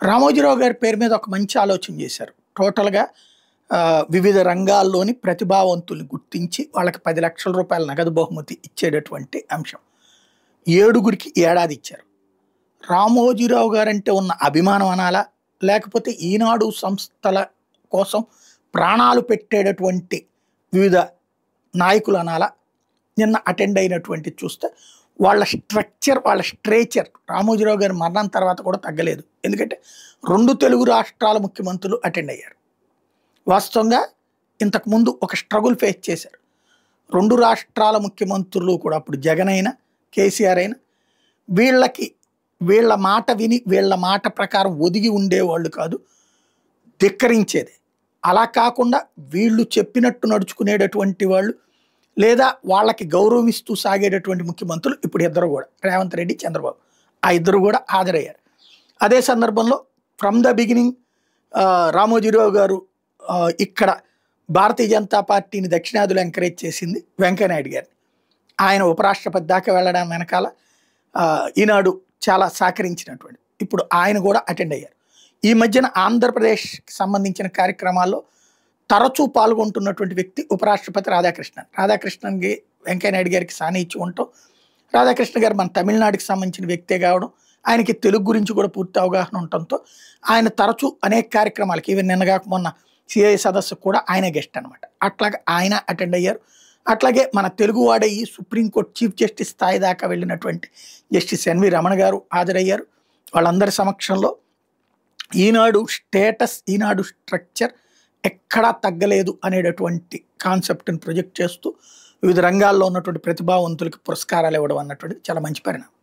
రామోజీరావు గారి పేరు మీద ఒక మంచి ఆలోచన చేశారు. టోటల్‌గా వివిధ రంగాల్లోని ప్రతిభావంతుల్ని గుర్తించి వాళ్ళకి 10,00,000 రూపాయల నగదు బహుమతి ఇచ్చేటటువంటి అంశం. 7గురికి ఏడాది ఇచ్చారు. రామోజీరావు గారంటే ఉన్న అభిమానం అనాలా? లేకపోతే ఈనాడు సంస్థల కోసం ప్రాణాలు పెట్టేటటువంటి వివిధ నాయకులు అనాలా? నిన్న అటెండ్ అయినటువంటిది చూస్తే వాళ్ళ స్ట్రక్చర్, వాళ్ళ స్ట్రేచర్ రామోజీరావు గారి మరణం తర్వాత కూడా తగ్గలేదు. ఎందుకంటే 2 తెలుగు రాష్ట్రాల ముఖ్యమంత్రులు అటెండ్ అయ్యారు. వాస్తవంగా ఇంతకుముందు ఒక స్ట్రగుల్ ఫేస్ చేశారు. 2 రాష్ట్రాల ముఖ్యమంత్రులు కూడా అప్పుడు జగన్ అయినా, కేసీఆర్ అయినా వీళ్ళ మాట విని వీళ్ళ మాట ప్రకారం ఒదిగి ఉండేవాళ్ళు కాదు, ధిక్కరించేది. అలా కాకుండా వీళ్ళు చెప్పినట్టు నడుచుకునేటటువంటి వాళ్ళు, లేదా వాళ్ళకి గౌరవిస్తూ సాగేటటువంటి ముఖ్యమంత్రులు ఇప్పుడు ఇద్దరు కూడా రేవంత్ రెడ్డి, చంద్రబాబు. ఆ ఇద్దరు కూడా హాజరయ్యారు. అదే సందర్భంలో ఫ్రమ్ ద బిగినింగ్ రామోజీరావు గారు ఇక్కడ భారతీయ జనతా పార్టీని దక్షిణాదిలో ఎంకరేజ్ చేసింది వెంకయ్యనాయుడు గారిని. ఆయన ఉపరాష్ట్రపతి దాకా వెళ్ళడం వెనకాల ఈనాడు చాలా సహకరించినటువంటి. ఇప్పుడు ఆయన కూడా అటెండ్ అయ్యారు. ఈ మధ్యన ఆంధ్రప్రదేశ్కి సంబంధించిన కార్యక్రమాల్లో తరచూ పాల్గొంటున్నటువంటి వ్యక్తి ఉపరాష్ట్రపతి రాధాకృష్ణన్. రాధాకృష్ణన్కి వెంకయ్యనాయుడు గారికి సాన్నిహిత్యం ఉండటం, రాధాకృష్ణ గారు మన తమిళనాడుకి సంబంధించిన వ్యక్తే కావడం, ఆయనకి తెలుగు గురించి కూడా పూర్తి అవగాహన ఉండటంతో ఆయన తరచూ అనేక కార్యక్రమాలకి, ఈవెన్ నిన్నగాక మొన్న సిఐ సదస్సు కూడా ఆయనే గెస్ట్ అనమాట. అట్లాగే ఆయన అటెండ్ అయ్యారు. అట్లాగే మన తెలుగువాడే ఈ సుప్రీంకోర్టు చీఫ్ జస్టిస్ స్థాయి దాకా వెళ్ళినటువంటి జస్టిస్ ఎన్వి రమణ గారు హాజరయ్యారు. వాళ్ళందరి సమక్షంలో ఈనాడు స్టేటస్, ఈనాడు స్ట్రక్చర్ ఎక్కడా తగ్గలేదు అనేటటువంటి కాన్సెప్ట్ని ప్రొజెక్ట్ చేస్తూ వివిధ రంగాల్లో ఉన్నటువంటి ప్రతిభావంతులకి పురస్కారాలు ఇవ్వడం అన్నటువంటిది చాలా మంచి పరిణామం.